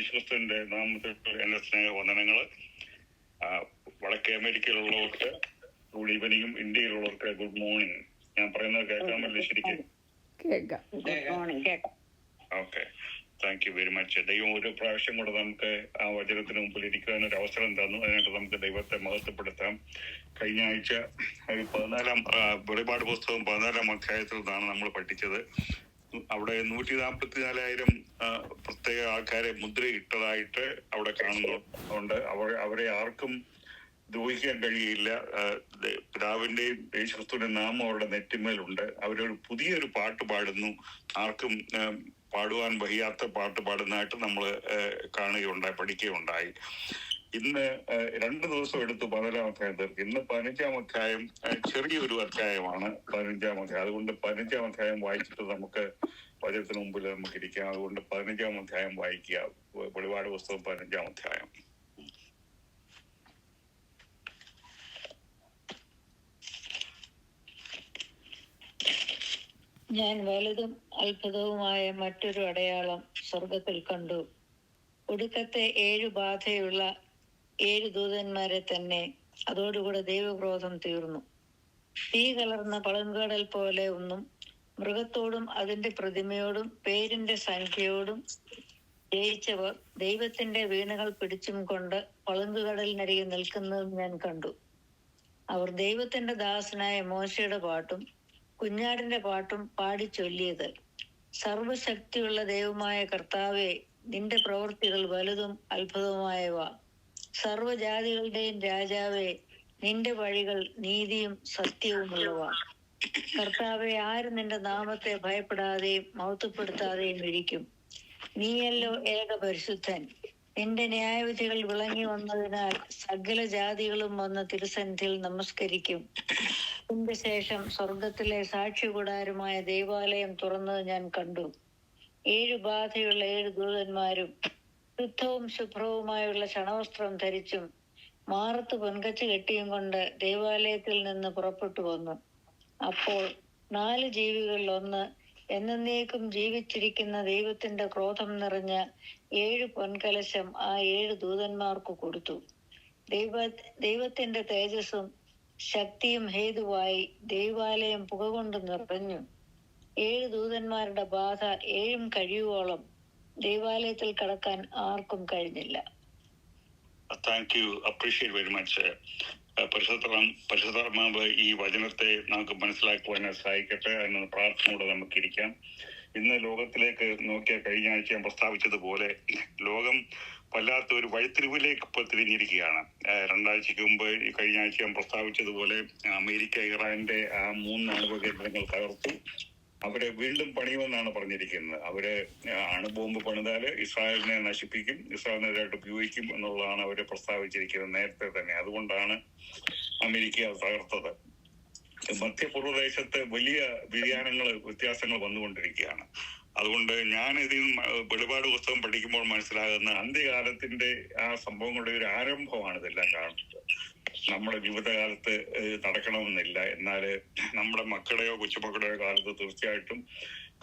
യേശുക്രിസ്തുവിന്റെ നാമത്തിൽ എന്റെ സ്നേഹവന്ദനങ്ങൾ. വടക്കേ അമേരിക്കയിലുള്ളവർക്ക് ഗുഡ് ഈവനിങ്ങും ഇന്ത്യയിലുള്ളവർക്ക് ഗുഡ് മോർണിംഗ്. ഞാൻ പറയുന്നത് കേൾക്കാമല്ലോ ശരിക്കും? Okay, thank you very much. ദൈവം ഒരു പ്രാവശ്യം കൂടെ നമുക്ക് ആ വചനത്തിന് മുമ്പിൽ ഇരിക്കാൻ ഒരു അവസരം തന്നു. അതിനായിട്ട് നമുക്ക് ദൈവത്തെ മഹത്വപ്പെടുത്താം. കഴിഞ്ഞ ആഴ്ച 14 വെളിപാട് പുസ്തകം 14 അധ്യായത്തിൽ നിന്നാണ് നമ്മൾ പഠിച്ചത്. അവിടെ 144,000 പ്രത്യേക ആൾക്കാരെ മുദ്രയിട്ടതായിട്ട് അവിടെ കാണുന്നുണ്ട്. അവരെ ആർക്കും ദ്രോഹിക്കാൻ കഴിയില്ല. പിതാവിന്റെയും യേശുക്രിസ്തുവിന്റെ നാമം അവരുടെ നെറ്റിമേലുണ്ട്. അവരൊരു പുതിയൊരു പാട്ട് പാടുന്നു. ആർക്കും പാടുവാൻ വയ്യാത്ത പാട്ട് പാടുന്നതായിട്ട് നമ്മൾ കാണുകയുണ്ടായി, പഠിക്കുകയുണ്ടായി. ഇന്ന് 2 ദിവസം എടുത്തു 14 അധ്യായം തീർക്കും. ഇന്ന് 15 അധ്യായം ചെറിയൊരു അധ്യായമാണ്, 15 അധ്യായം. അതുകൊണ്ട് 15 അധ്യായം വായിച്ചിട്ട് നമുക്ക് വചനത്തിന് മുമ്പിൽ നമുക്ക് ഇരിക്കാം. അതുകൊണ്ട് 15 അധ്യായം വായിക്കുക. വെളിപാട് പുസ്തകം 15 അധ്യായം. ഞാൻ വലുതും അത്ഭുതവുമായ മറ്റൊരു അടയാളം സ്വർഗത്തിൽ കണ്ടു. ഒടുക്കത്തെ 7 ബാധയുള്ള 7 ദൂതന്മാരെ തന്നെ. അതോടുകൂടെ ദൈവക്രോധം തീർന്നു. തീ കലർന്ന പളുങ്കടൽ പോലെ ഒന്നും മൃഗത്തോടും അതിന്റെ പ്രതിമയോടും പേരിന്റെ സംഖ്യയോടും ജയിച്ചവർ ദൈവത്തിന്റെ വീണകൾ പിടിച്ചും കൊണ്ട് പളുങ്കുകടലിനരികെ നിൽക്കുന്നത് ഞാൻ കണ്ടു. അവർ ദൈവത്തിന്റെ ദാസനായ മോശയുടെ പാട്ടും കുഞ്ഞാടിന്റെ പാട്ടും പാടി ചൊല്ലിയത്: സർവശക്തിയുള്ള ദൈവമായ കർത്താവേ, നിന്റെ പ്രവൃത്തികൾ വലുതും അത്ഭുതവുമായവ. സർവജാതികളുടെയും രാജാവേ, നിന്റെ വഴികൾ നീതിയും സത്യവുമുള്ളവ. കർത്താവെ, ആര് നിന്റെ നാമത്തെ ഭയപ്പെടാതെയും മഹത്വപ്പെടുത്താതെയും ഇരിക്കും? നീയല്ലോ ഏക പരിശുദ്ധൻ. നിന്റെ ന്യായവിധികൾ വിളങ്ങി വന്നതിനാൽ സകല ജാതികളും വന്ന് തിരുസന്നിധിയിൽ നമസ്കരിക്കും. ഇതിന്റെ ശേഷം സ്വർഗത്തിലെ സാക്ഷ്യകൂടാരമായ ദൈവാലയം തുറന്നത് ഞാൻ കണ്ടു. 7 ബാധയുള്ള 7 ദൂതന്മാരും ശുദ്ധവും ശുഭ്രവുമായുള്ള ശണവസ്ത്രം ധരിച്ചും മാറത്ത് പൊൻകച്ച് കെട്ടിയും കൊണ്ട് ദൈവാലയത്തിൽ നിന്ന് പുറപ്പെട്ടു വന്നു. അപ്പോൾ 4 ജീവികളിൽ ഒന്ന് എന്നേക്കും ജീവിച്ചിരിക്കുന്ന ദൈവത്തിന്റെ ക്രോധം നിറഞ്ഞ 7 പൊൻകലശം ആ 7 ദൂതന്മാർക്ക് കൊടുത്തു. ദൈവത്തിന്റെ തേജസ്സും ശക്തിയും ഹേതുവായി ദൈവാലയം പുകകൊണ്ട് നിറഞ്ഞു. 7 ദൂതന്മാരുടെ ബാധ 7 കഴിയുവോളം ദൈവാലയത്തിൽ കടക്കാൻ ആർക്കും കഴിഞ്ഞില്ല. Thank you, appreciate very much. പരിശുദ്ധാത്മാവ് ഈ വചനത്തെ നമുക്ക് മനസ്സിലാക്കുവാൻ സഹായിക്കട്ടെ. അതിന് പ്രാർത്ഥനയോടെ നമുക്കിരിക്കാം. ഇന്ന് ലോകത്തിലേക്ക് നോക്കിയ കഴിഞ്ഞ ആഴ്ച ഞാൻ പ്രസ്താവിച്ചതുപോലെ ലോകം വല്ലാത്ത ഒരു വഴിത്തിരിവിലേക്ക് ഇപ്പോൾ തിരിഞ്ഞിരിക്കുകയാണ്. 2 ആഴ്ചക്ക് മുമ്പ് കഴിഞ്ഞ ആഴ്ച ഞാൻ പ്രസ്താവിച്ചതുപോലെ അമേരിക്ക ഇറാന്റെ 3 ആണവ കേന്ദ്രങ്ങൾ തകർത്തു. അവരെ വീണ്ടും പണിയുമെന്നാണ് പറഞ്ഞിരിക്കുന്നത്. അവര് അണുബോംബ് പണിതാല് ഇസ്രായേലിനെ നശിപ്പിക്കും, ഇസ്രായേലിനെതിരായിട്ട് ഉപയോഗിക്കും എന്നുള്ളതാണ് അവര് പ്രസ്താവിച്ചിരിക്കുന്നത് നേരത്തെ തന്നെ. അതുകൊണ്ടാണ് അമേരിക്ക തകർത്തത്. മധ്യപൂർവ്വദേശത്ത് വലിയ വ്യത്യാസങ്ങൾ വന്നുകൊണ്ടിരിക്കുകയാണ്. അതുകൊണ്ട് ഞാൻ ഇതിൽ വെളിപാട് പുസ്തകം പഠിക്കുമ്പോൾ മനസ്സിലാകുന്ന അന്ത്യകാലത്തിന്റെ ആ സംഭവങ്ങളുടെ ഒരു ആരംഭമാണ് ഇതെല്ലാം കാണുന്നത്. നമ്മുടെ ജീവിതകാലത്ത് നടക്കണമെന്നില്ല, എന്നാൽ നമ്മുടെ മക്കളുടെയോ കൊച്ചുമക്കളുടെയോ കാലത്ത് തീർച്ചയായിട്ടും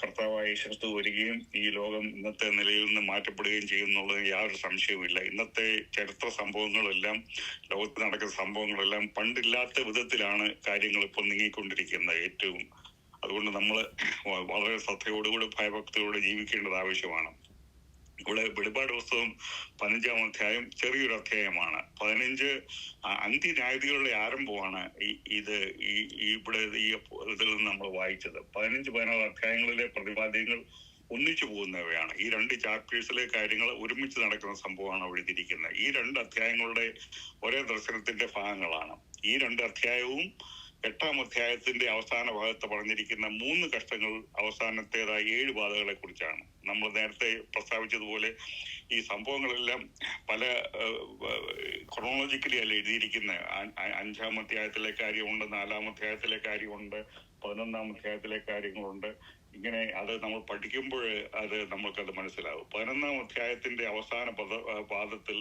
കർത്താവായ യേശുക്രിസ്തു വരികയും ഈ ലോകം ഇന്നത്തെ നിലയിൽ നിന്ന് മാറ്റപ്പെടുകയും ചെയ്യുന്നുള്ളത് യാതൊരു സംശയവുമില്ല. ഇന്നത്തെ ചരിത്ര സംഭവങ്ങളെല്ലാം, ലോകത്ത് നടക്കുന്ന സംഭവങ്ങളെല്ലാം പണ്ടില്ലാത്ത വിധത്തിലാണ് കാര്യങ്ങൾ ഇപ്പോൾ നീങ്ങിക്കൊണ്ടിരിക്കുന്നത് ഏറ്റവും. അതുകൊണ്ട് നമ്മൾ വളരെ ശ്രദ്ധയോടുകൂടി ഭയഭക്തിയോടെ ജീവിക്കേണ്ടത് ആവശ്യമാണ്. ഇവിടെ വെളിപാട് പുസ്തകം 15 അധ്യായം ചെറിയൊരു അധ്യായമാണ്. 15 അന്ത്യന്യായവിധികളുടെ ആരംഭമാണ് ഇവിടെ ഈ ഇതിൽ നിന്ന് നമ്മൾ വായിച്ചത്. 15-16 അധ്യായങ്ങളിലെ പ്രതിപാദ്യങ്ങൾ ഒന്നിച്ചു പോകുന്നവയാണ്. ഈ 2 ചാപ്റ്റേഴ്സിലെ കാര്യങ്ങൾ ഒരുമിച്ച് നടക്കുന്ന സംഭവമാണ് അവിടെ ഇരിക്കുന്നത്. ഈ 2 അധ്യായങ്ങളുടെ ഒരേ ദർശനത്തിന്റെ ഭാഗങ്ങളാണ്. ഈ 2 അധ്യായവും 8-ാം അധ്യായത്തിന്റെ അവസാന ഭാഗത്ത് പറഞ്ഞിരിക്കുന്ന 3 കഷ്ടങ്ങൾ അവസാനത്തേതായ 7 ബാധകളെ കുറിച്ചാണ്. നമ്മൾ നേരത്തെ പ്രസ്താവിച്ചതുപോലെ ഈ സംഭവങ്ങളെല്ലാം പല ക്രോണോളജിക്കലി അല്ല എഴുതിയിരിക്കുന്നത്. 5-ാം അധ്യായത്തിലെ കാര്യമുണ്ട്, 4-ാം അധ്യായത്തിലെ കാര്യമുണ്ട്, 11-ാം അധ്യായത്തിലെ കാര്യങ്ങളുണ്ട്. ഇങ്ങനെ അത് നമ്മൾ പഠിക്കുമ്പോൾ നമുക്കത് മനസ്സിലാവും. 11-ാം അധ്യായത്തിന്റെ അവസാന പാദത്തിൽ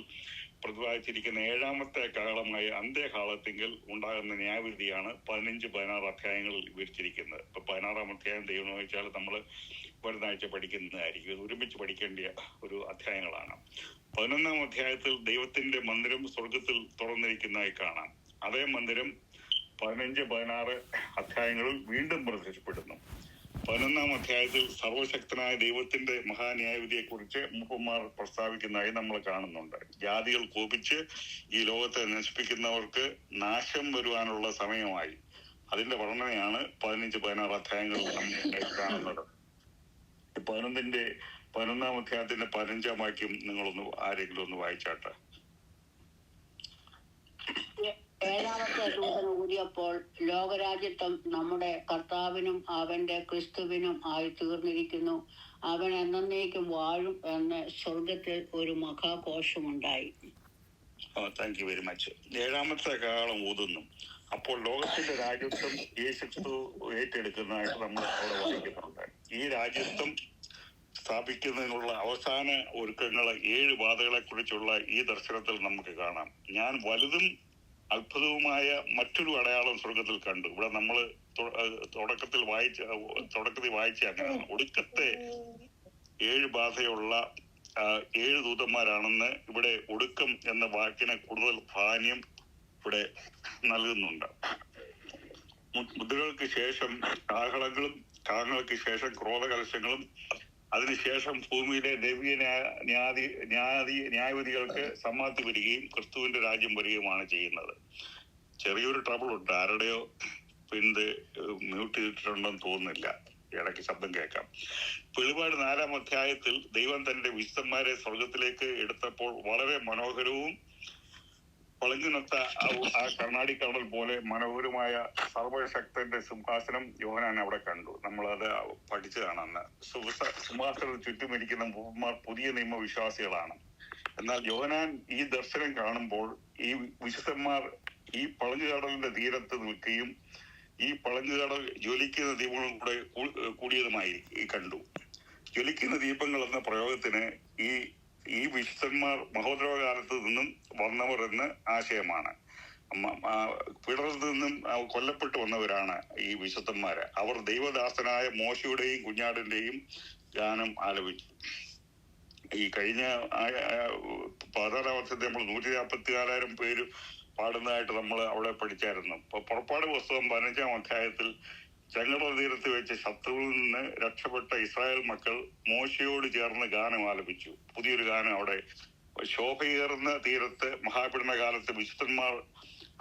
പ്രതിപാദിച്ചിരിക്കുന്ന 7-ാമത്തെ കാലമായ അന്ത്യകാലത്തെങ്കിൽ ഉണ്ടാകുന്ന ന്യായവിധിയാണ് 15-16 അധ്യായങ്ങളിൽ വിവരിച്ചിരിക്കുന്നത്. ഇപ്പൊ 16-ാം അധ്യായം ദൈവം വെച്ചാൽ നമ്മൾ വരുന്ന ആഴ്ച പഠിക്കുന്നതായിരിക്കും. ഇത് ഒരുമിച്ച് പഠിക്കേണ്ട ഒരു അധ്യായങ്ങളാണ്. 11-ാം അധ്യായത്തിൽ ദൈവത്തിന്റെ മന്ദിരം സ്വർഗത്തിൽ തുറന്നിരിക്കുന്നതായി കാണാം. അതേ മന്ദിരം 15-16 അധ്യായങ്ങളിൽ വീണ്ടും പ്രത്യക്ഷപ്പെടുന്നു. 11-ാം അധ്യായത്തിൽ സർവശക്തനായ ദൈവത്തിന്റെ മഹാന്യായവിധിയെ കുറിച്ച് മൂപ്പന്മാർ പ്രസ്താവിക്കുന്നതായി നമ്മൾ കാണുന്നുണ്ട്. ജാതികൾ കോപിച്ച് ഈ ലോകത്തെ നശിപ്പിക്കുന്നവർക്ക് നാശം വരുവാനുള്ള സമയമായി. അതിന്റെ വർണ്ണനയാണ് 15-16 അധ്യായങ്ങളിൽ നമ്മൾ കാണുന്നത്. 11-ാം അധ്യായത്തിന്റെ 15-ാം വാക്യം നിങ്ങളൊന്ന് ആരെങ്കിലും ഒന്ന് വായിച്ചാട്ടെ. ഏഴാമത്തെ ദൂതൻ ഊതിയപ്പോൾ ലോകരാജ്യത്വം നമ്മുടെ കർത്താവിനും അവന്റെ ക്രിസ്തുവിനും ആയി തീർന്നിരിക്കുന്നു. അവൻ എന്നേക്കും വാഴും എന്ന് സ്വർഗത്തിൽ ഒരു മഹാഘോഷമുണ്ടായി. Thank you very much. 7-ാമത്തെ കാലം ഊതുന്നു. അപ്പോൾ ലോകത്തിന്റെ രാജ്യത്വം യേശുക്രിസ്തു ഏറ്റെടുക്കുന്നതായിട്ട് നമ്മൾ അവിടെ വായിക്കുന്നുണ്ട്. ഈ രാജ്യത്വം സ്ഥാപിക്കുന്നതിനുള്ള അവസാന ഒരുക്കങ്ങൾ 7 ബാധകളെ കുറിച്ചുള്ള ഈ ദർശനത്തിൽ നമുക്ക് കാണാം. ഞാൻ വലുതും അത്ഭുതവുമായ മറ്റൊരു അടയാളം സ്വർഗത്തിൽ കണ്ടു. ഇവിടെ നമ്മൾ തുടക്കത്തിൽ വായിച്ച അങ്ങനെയാണ്. ഒടുക്കത്തെ 7 ബാധയുള്ള 7 ദൂതന്മാരാണെന്ന് ഇവിടെ ഒടുക്കം എന്ന വാക്കിന് കൂടുതൽ പ്രാധാന്യം ഇവിടെ നൽകുന്നുണ്ട്. മുദ്രകൾക്ക് ശേഷം കാഹളങ്ങളും, കാഹളങ്ങൾക്ക് ശേഷം ക്രോധകലശങ്ങളും, അതിനുശേഷം ഭൂമിയിലെ ദൈവീയ ന്യായവിധികൾക്ക് സമാപ്തി വരികയും ക്രിസ്തുവിന്റെ രാജ്യം വരികയുമാണ് ചെയ്യുന്നത്. ചെറിയൊരു ട്രബിൾ ഉണ്ട്. ആരുടെയോ പിന്നെ മ്യൂട്ട് ചെയ്തിട്ടുണ്ടെന്ന് തോന്നുന്നില്ല, ഇടയ്ക്ക് ശബ്ദം കേൾക്കാം. വെളിപാട് 4-ാം അധ്യായത്തിൽ ദൈവം തന്റെ വിശുദ്ധന്മാരെ സ്വർഗത്തിലേക്ക് എടുത്തപ്പോൾ വളരെ മനോഹരവും പളങ്ങിനൊത്ത ആ കർണാടി കടൽ പോലെ മനോഹരമായ സർവശക്തന്റെ സിംഹാസനം യോഹന്നാൻ അവിടെ കണ്ടു. നമ്മളത് പഠിച്ചതാണ് അന്ന്. സിംഹാസനത്തിന് ചുറ്റുമിരിക്കുന്ന മൂപ്പന്മാർ പുതിയ നിയമവിശ്വാസികളാണ്. എന്നാൽ യോഹന്നാൻ ഈ ദർശനം കാണുമ്പോൾ ഈ വിശുദ്ധന്മാർ ഈ പളങ്ങുകടലിന്റെ തീരത്ത് നിൽക്കുകയും ഈ പളങ്ങുകടൽ ജ്വലിക്കുന്ന ദീപങ്ങളും കൂടെ കൂടിയതുമായി കണ്ടു. ജ്വലിക്കുന്ന ദീപങ്ങൾ എന്ന പ്രയോഗത്തിന് ഈ വിശുദ്ധന്മാർ മഹോദ്രവകാലത്ത് നിന്നും വന്നവർ എന്ന് ആശയമാണ്. പീഡനത്തിൽ നിന്നും കൊല്ലപ്പെട്ടു വന്നവരാണ് ഈ വിശുദ്ധന്മാര്. അവർ ദൈവദാസനായ മോശയുടെയും കുഞ്ഞാടിന്റെയും ഗാനം ആലപിച്ചു. ഈ കഴിഞ്ഞ 16-ാം വർഷത്തെ നമ്മൾ 144,000 പേര് പാടുന്നതായിട്ട് നമ്മൾ അവിടെ പഠിച്ചായിരുന്നു. ഇപ്പൊ പുറപ്പാട് പുസ്തകം 15-ാം അധ്യായത്തിൽ ചെങ്കടൽ തീരത്ത് വെച്ച് ശത്രുവിൽ നിന്ന് രക്ഷപ്പെട്ട ഇസ്രായേൽ മക്കൾ മോശയോട് ചേർന്ന് ഗാനം ആലപിച്ചു. പുതിയൊരു ഗാനം അവിടെ. ശോഭയേറുന്ന തീരത്ത് മഹാപീഡന കാലത്ത് വിശുദ്ധന്മാർ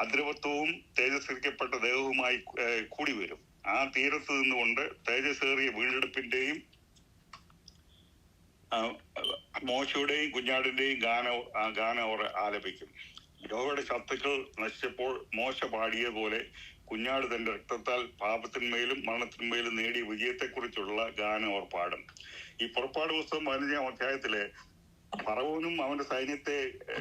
അദ്രവത്വവും തേജസ്കരിക്കപ്പെട്ട ദേഹവുമായി കൂടി വരും. ആ തീരത്ത് നിന്നുകൊണ്ട് തേജസ്സേറിയ വീണ്ടെടുപ്പിന്റെയും മോശയുടെയും കുഞ്ഞാടിന്റെയും ഗാനം അവർ ആലപിക്കും. യഹോവയുടെ ശത്രുക്കൾ നശിച്ചപ്പോൾ മോശ പാടിയ പോലെ കുഞ്ഞാട് തന്റെ രക്തത്താൽ പാപത്തിന്മേലും മരണത്തിന്മേലും നേടിയ വിജയത്തെക്കുറിച്ചുള്ള ഗാനം അവർ പാടും. ഈ പുറപ്പാട് പുസ്തകം 15-ാം അധ്യായത്തില് ഫറവോനും അവന്റെ സൈന്യത്തെ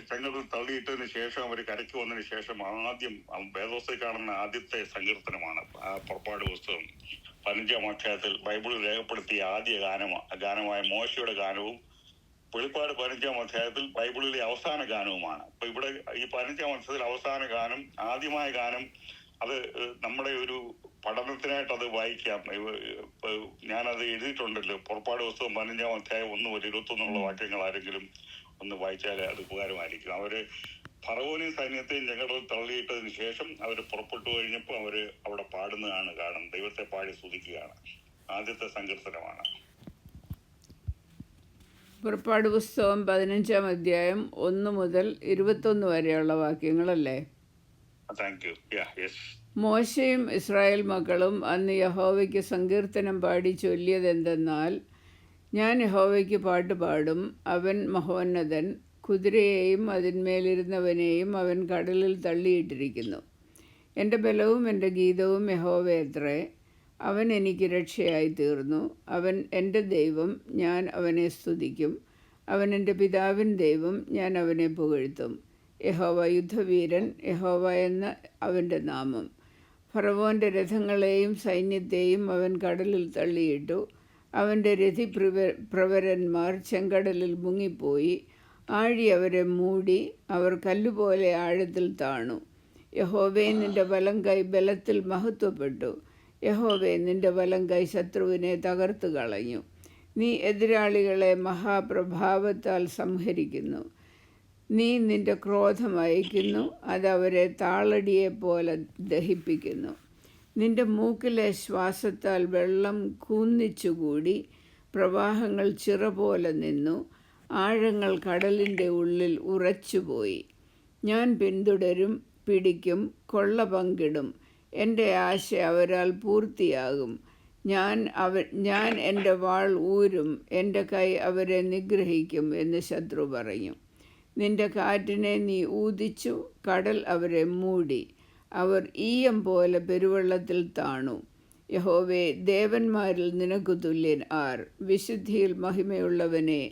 ചെങ്കടലിൽ തള്ളിയിട്ടതിന് ശേഷം അവർ കരയ്ക്ക് വന്നതിന് ശേഷം ആദ്യം വേദോസ്തയിൽ കാണുന്ന ആദ്യത്തെ സങ്കീർത്തനമാണ് ആ പുറപ്പാട് പുസ്തകം 15-ാം അധ്യായത്തിൽ ബൈബിളിൽ രേഖപ്പെടുത്തിയ ആദ്യ ഗാനമായ മോശയുടെ ഗാനവും വെളിപ്പാട് 15-ാം അധ്യായത്തിൽ ബൈബിളിലെ അവസാന ഗാനവുമാണ്. അപ്പൊ ഇവിടെ ഈ 15-ാം അധ്യായത്തിൽ അവസാന ഗാനം, ആദ്യമായ ഗാനം, അത് നമ്മുടെ ഒരു പഠനത്തിനായിട്ട് അത് വായിക്കാം. ഞാനത് എഴുതിയിട്ടുണ്ടല്ലോ. പുറപ്പാട് പുസ്തകം 15-ാം അധ്യായം 1 മുതൽ 21 വാക്യങ്ങൾ ആരെങ്കിലും ഒന്ന് വായിച്ചാൽ അത് ഉപകാരമായിരിക്കും. അവര് ഫറവോനെയും സൈന്യത്തെയും ചെങ്കടലിൽ തള്ളിയിട്ടതിന് ശേഷം അവർ പുറപ്പെട്ടു കഴിഞ്ഞപ്പോൾ അവര് അവിടെ പാടുന്നതാണ് കാണും. ദൈവത്തെ പാടി സ്തുതിക്കുകയാണ്. ആദ്യത്തെ സങ്കീർത്തനമാണ്. പുറപ്പാട് പുസ്തകം 15-ാം അധ്യായം 1 മുതൽ 21 വരെയുള്ള വാക്യങ്ങളല്ലേ? മോശയും ഇസ്രായേൽ മക്കളും അന്ന് യഹോവയ്ക്ക് സങ്കീർത്തനം പാടി ചൊല്ലിയതെന്തെന്നാൽ, ഞാൻ യഹോവയ്ക്ക് പാട്ട് പാടും, അവൻ മഹോന്നതൻ, കുതിരയെയും അതിന്മേലിരുന്നവനെയും അവൻ കടലിൽ തള്ളിയിട്ടിരിക്കുന്നു. എൻ്റെ ബലവും എൻ്റെ ഗീതവും യഹോവയത്രേ. അവൻ എനിക്ക് രക്ഷയായി തീർന്നു. അവൻ എൻ്റെ ദൈവം, ഞാൻ അവനെ സ്തുതിക്കും. അവൻ എൻ്റെ പിതാവിൻ ദൈവം, ഞാൻ അവനെ പുകഴ്ത്തും. യഹോവ യുദ്ധവീരൻ, യഹോവ എന്ന അവൻ്റെ നാമം. ഫറവോൻ്റെ രഥങ്ങളെയും സൈന്യത്തെയും അവൻ കടലിൽ തള്ളിയിട്ടു. അവൻ്റെ രഥിപ്രവരന്മാർ ചെങ്കടലിൽ മുങ്ങിപ്പോയി. ആഴി അവരെ മൂടി, അവർ കല്ലുപോലെ ആഴത്തിൽ താണു. യഹോവേ, നിൻ്റെ വലം കൈ ബലത്തിൽ മഹത്വപ്പെട്ടു. യഹോവേ, നിൻ്റെ വലം കൈ ശത്രുവിനെ തകർത്തു കളഞ്ഞു. നീ എതിരാളികളെ മഹാപ്രഭാവത്താൽ സംഹരിക്കുന്നു. നീ നിന്റെ ക്രോധം അയക്കുന്നു, അതവരെ താളടിയെപ്പോലെ ദഹിപ്പിക്കുന്നു. നിന്റെ മൂക്കിലെ ശ്വാസത്താൽ വെള്ളം കൂന്നിച്ചുകൂടി, പ്രവാഹങ്ങൾ ചിറ പോലെ നിന്നു, ആഴങ്ങൾ കടലിൻ്റെ ഉള്ളിൽ ഉറച്ചുപോയി. ഞാൻ പിന്തുടരും, പിടിക്കും, കൊള്ള പങ്കിടും. എൻ്റെ ആശ അവരാൽ പൂർത്തിയാകും. ഞാൻ എൻ്റെ വാൾ ഊരും, എൻ്റെ കൈ അവരെ നിഗ്രഹിക്കും എന്ന് ശത്രു പറയും. നിന്റെ കാറ്റിനെ നീ ഊതിച്ചു, കടൽ അവരെ മൂടി. അവർ ഈയം പോലെ പെരുവെള്ളത്തിൽ താണു. യഹോവേ, ദേവന്മാരിൽ നിനക്ക് തുല്യൻ ആർ? വിശുദ്ധിയിൽ മഹിമയുള്ളവനെ,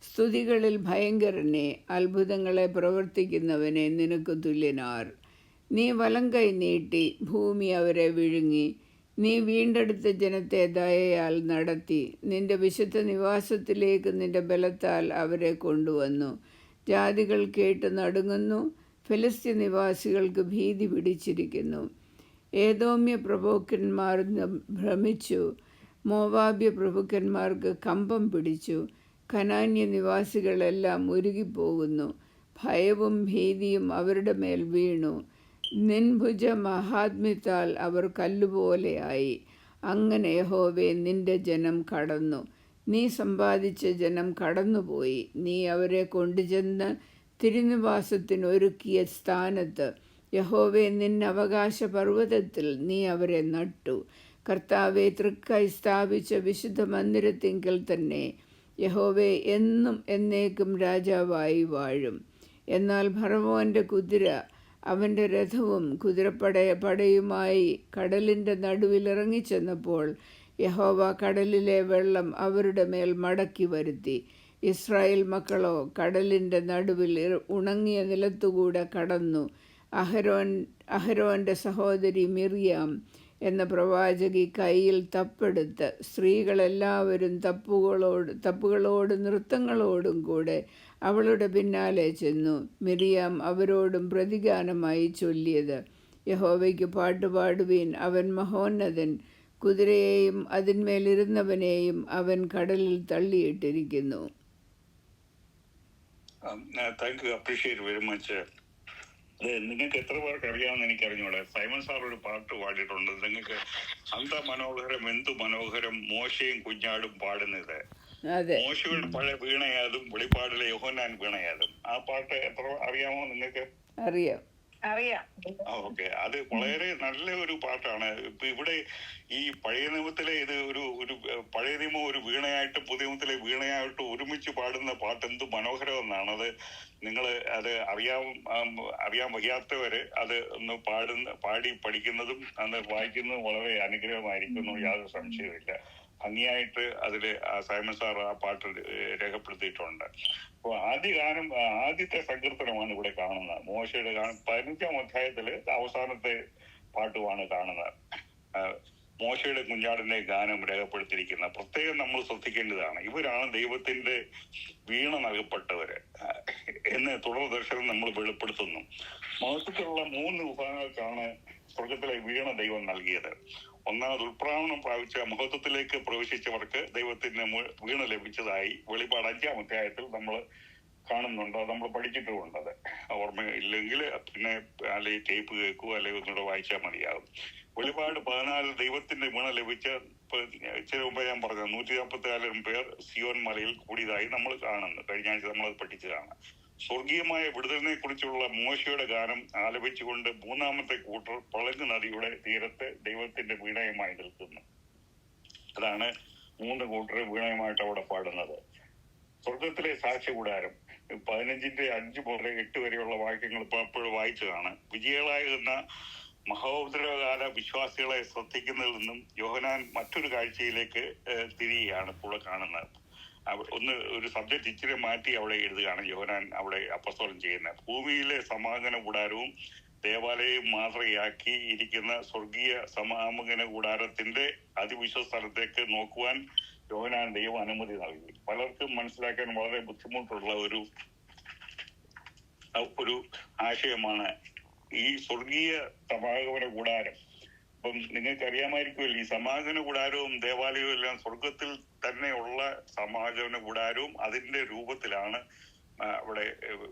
സ്തുതികളിൽ ഭയങ്കരനെ, അത്ഭുതങ്ങളെ പ്രവർത്തിക്കുന്നവനെ, നിനക്ക് തുല്യനാർ? നീ വലങ്കൈ നീട്ടി ഭൂമി അവരെ വിഴുങ്ങി. നീ വീണ്ടെടുത്ത ജനത്തെ ദയയാൽ നടത്തി. നിന്റെ വിശുദ്ധ നിവാസത്തിലേക്ക് നിന്റെ ബലത്താൽ അവരെ കൊണ്ടുവന്നു. ജാതികൾ കേട്ട് നടുങ്ങുന്നു, ഫെലിസ്ത്യ നിവാസികൾക്ക് ഭീതി പിടിച്ചിരിക്കുന്നു. ഏദോമ്യ പ്രഭുക്കന്മാർ ഭ്രമിച്ചു, മോവാബ്യ പ്രഭുക്കന്മാർക്ക് കമ്പം പിടിച്ചു. കനാന്യ നിവാസികളെല്ലാം ഉരുകിപ്പോകുന്നു, ഭയവും ഭീതിയും അവരുടെ മേൽ വീണു. നിൻഭുജ മഹാത്മ്യത്താൽ അവർ കല്ലുപോലെയായി. അങ്ങനെ യഹോവേ, നിന്റെ ജനം കടന്നു. നീ സമ്പാദിച്ച ജനം കടന്നുപോയി. നീ അവരെ കൊണ്ടുചെന്ന് തിരുനിവാസത്തിനൊരുക്കിയ സ്ഥാനത്ത്, യഹോവേ, നിന്നവകാശ പർവ്വതത്തിൽ നീ അവരെ നട്ടു. കർത്താവെ, തൃക്കൈ സ്ഥാപിച്ച വിശുദ്ധ മന്ദിരത്തിങ്കൽ തന്നെ യഹോവേ എന്നും എന്നേക്കും രാജാവായി വാഴും. എന്നാൽ ഫറവോൻ്റെ കുതിര അവൻ്റെ രഥവും കുതിരപ്പടയുമായി കടലിൻ്റെ നടുവിലിറങ്ങിച്ചെന്നപ്പോൾ യഹോവ കടലിലെ വെള്ളം അവരുടെ മേൽ മടക്കി വരുത്തി. ഇസ്രായേൽ മക്കളോ കടലിൻ്റെ നടുവിൽ ഉണങ്ങിയ നിലത്തുകൂടെ കടന്നു. അഹരോൻ്റെ സഹോദരി മിർയാം എന്ന പ്രവാചകി കയ്യിൽ തപ്പെടുത്ത് സ്ത്രീകളെല്ലാവരും തപ്പുകളോടും നൃത്തങ്ങളോടും കൂടെ അവളുടെ പിന്നാലെ ചെന്നു. മിരിയാം അവരോടും പ്രതിഗാനമായി ചൊല്ലിയത്: യഹോവയ്ക്ക് പാട്ടുപാടുവീൻ, അവൻ മഹോന്നതൻ. കുതിരയെയും അതിന്മേലിരുന്നവനെയും അവൻ കടലിൽ തള്ളിയിട്ടിരിക്കുന്നു. Thank you, appreciate very much. അത് നിങ്ങൾക്ക് എത്ര പേർക്ക് അറിയാമെന്ന് എനിക്കറിഞ്ഞൂടെ. സൈമൺ സാർ ഒരു പാട്ട് പാടിയിട്ടുണ്ട്. നിങ്ങൾക്ക് അന്ത മനോഹരം എന്തു മനോഹരം മോശയും കുഞ്ഞാടും പാടുന്നത്. മോശയുടെ പഴയ വീണയാതും വെളിപ്പാടിലെ യോഹന്നാൻ വീണയാതും. ആ പാട്ട് എത്ര അറിയാമോ നിങ്ങൾക്ക്? അറിയാം. ഓക്കെ, അത് വളരെ നല്ല ഒരു പാട്ടാണ്. ഇപ്പൊ ഇവിടെ ഈ പഴയ നിയമത്തിലെ ഇത് ഒരു പഴയ നിയമം ഒരു വീണയായിട്ടും പുതിയ നിയമത്തിലെ വീണയായിട്ടും ഒരുമിച്ച് പാടുന്ന പാട്ട് എന്ത് മനോഹരമെന്നാണ്. അത് നിങ്ങൾ അത് അറിയാൻ വയ്യാത്തവര് അത് ഒന്ന് പാടി പഠിക്കുന്നതും അന്ന് വായിക്കുന്നതും വളരെ അനുഗ്രഹമായിരിക്കുന്നു, യാതൊരു സംശയവുമില്ല. ഭംഗിയായിട്ട് അതില് സൈമൺ സാർ ആ പാട്ട് രേഖപ്പെടുത്തിയിട്ടുണ്ട്. അപ്പൊ ആദ്യത്തെ സങ്കീർത്തനമാണ് ഇവിടെ കാണുന്നത്. മോശയുടെ 15-ാം അധ്യായത്തില് അവസാനത്തെ പാട്ടുമാണ് കാണുന്നത്. മോശയുടെ കുഞ്ഞാടിന്റെ ഗാനം രേഖപ്പെടുത്തിയിരിക്കുന്നത് പ്രത്യേകം നമ്മൾ ശ്രദ്ധിക്കേണ്ടതാണ്. ഇവരാണ് ദൈവത്തിന്റെ വീണ നൽകപ്പെട്ടവര് എന്ന് തുടർ ദർശനം നമ്മൾ വെളിപ്പെടുത്തുന്നു. മഹത്വത്തിലുള്ള 3 വിഭാഗങ്ങൾക്കാണ് സ്വർഗത്തിലെ വീണ ദൈവം നൽകിയത്. ഒന്നാമത് ഉൾപ്രാവണം പ്രാപിച്ച മഹത്വത്തിലേക്ക് പ്രവേശിച്ചവർക്ക് ദൈവത്തിന് വീണ ലഭിച്ചതായി വെളിപ്പാട് 5-ാം അധ്യായത്തിൽ നമ്മൾ കാണുന്നുണ്ട്. അത് നമ്മൾ പഠിച്ചിട്ടുമുണ്ടത്. ഓർമ്മ ഇല്ലെങ്കിൽ പിന്നെ അല്ലെങ്കിൽ ടേപ്പ് കേൾക്കുക അല്ലെങ്കിൽ ഒന്നുകൂടെ വായിച്ചാൽ മതിയാകും. വെളിപ്പാട് 14 ദൈവത്തിന്റെ വീണ ലഭിച്ച ഇച്ചിരി മുമ്പ് ഞാൻ പറഞ്ഞ 144 പേർ സിയോൻ മലയിൽ കൂടിയതായി നമ്മൾ കാണുന്നു. കഴിഞ്ഞ ആഴ്ച നമ്മളത് പഠിച്ചതാണ്. സ്വർഗീയമായ വിടുതലിനെ കുറിച്ചുള്ള മോശയുടെ ഗാനം ആലപിച്ചുകൊണ്ട് 3-ാമത്തെ കൂട്ടർ പളങ്ക് നദിയുടെ തീരത്ത് ദൈവത്തിന്റെ വീണയുമായി നിൽക്കുന്നു. അതാണ് 3 കൂട്ടർ വീണയുമായിട്ട് അവിടെ പാടുന്നത്. സ്വർഗത്തിലെ സാക്ഷ്യകൂടാരം 15-5 മുതൽ 8 വരെയുള്ള വാക്യങ്ങൾ ഇപ്പോൾ വായിച്ചതാണ്. വിജയികളായിരുന്ന മഹോപദ്രവകാല വിശ്വാസികളെ ശ്രദ്ധിക്കുന്നതിൽ നിന്നും യോഹന്നാൻ മറ്റൊരു കാഴ്ചയിലേക്ക് തിരികെയാണ് ഇപ്പോൾ കാണുന്നത്. ഒരു സബ്ജക്ട് ഇച്ചിരി മാറ്റി അവിടെ എഴുതുകയാണ് യോഹന്നാൻ അവിടെ അപ്പസ്തോലൻ ചെയ്യുന്നത്. ഭൂമിയിലെ സമാഗമന കൂടാരവും ദേവാലയം മാതൃകയാക്കി ഇരിക്കുന്ന സ്വർഗീയ സമാഗമന കൂടാരത്തിന്റെ അതിവിശ്വസ്ഥലത്തേക്ക് നോക്കുവാൻ യോഹന്നാൻ ദൈവം അനുമതി നൽകി. പലർക്കും മനസ്സിലാക്കാൻ വളരെ ബുദ്ധിമുട്ടുള്ള ഒരു ആശയമാണ് ഈ സ്വർഗീയ സമാഗമന കൂടാരം. അപ്പം നിങ്ങൾക്ക് അറിയാമായിരിക്കുമല്ലോ, ഈ സമാഗമന കൂടാരവും ദേവാലയവും എല്ലാം സ്വർഗത്തിൽ തന്നെയുള്ള സമാഗമന കൂടാരവും അതിന്റെ രൂപത്തിലാണ് അവിടെ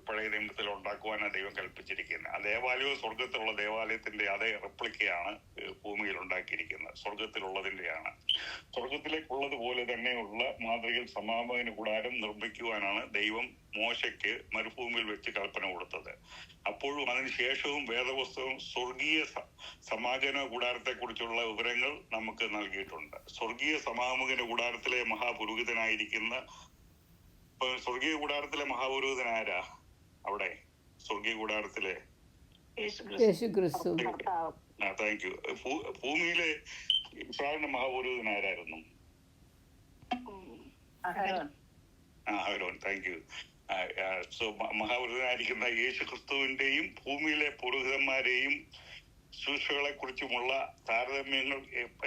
പഴയ നിയമത്തിൽ ഉണ്ടാക്കുവാനാണ് ദൈവം കൽപ്പിച്ചിരിക്കുന്നത്. ആ ദേവാലയവും സ്വർഗത്തിലുള്ള ദേവാലയത്തിന്റെ അതേ റെപ്ലിക്കയാണ് ഭൂമിയിൽ ഉണ്ടാക്കിയിരിക്കുന്നത്. സ്വർഗത്തിലുള്ളതിന്റെയാണ്. സ്വർഗത്തിലേക്കുള്ളതുപോലെ തന്നെയുള്ള മാതൃകയിൽ സമാഗമന കൂടാരം നിർമ്മിക്കുവാനാണ് ദൈവം മോശയ്ക്ക് മരുഭൂമിയിൽ വെച്ച് കൽപ്പന കൊടുത്തത്. അപ്പോഴും അതിനുശേഷവും വേദപുസ്തകം സ്വർഗീയ സമാഗമന കൂടാരത്തെ കുറിച്ചുള്ള വിവരങ്ങൾ നമുക്ക് നൽകിയിട്ടുണ്ട്. സ്വർഗീയ സമാഗമന കൂടാരത്തിലെ മഹാപുരോഹിതനായിരിക്കുന്ന സ്വർഗീയ കൂടാരത്തിലെ മഹാപുരോഹിതൻ ആരാ? അവിടെ സ്വർഗീയ കൂടാരത്തിലെ യേശുക്രിസ്തു. Thank you. ഭൂമിയിലെ ഇസ്രായേലിന്റെ മഹാപുരോഹിതൻ ആരായിരുന്നു? അഹരോൻ. Thank you. സോ മഹാപുരോഹിതനായിരിക്കുന്ന യേശു ക്രിസ്തുവിന്റെയും ഭൂമിയിലെ പുരോഹിതന്മാരെയും ശുശ്രൂഷകളെ കുറിച്ചുമുള്ള താരതമ്യങ്ങൾ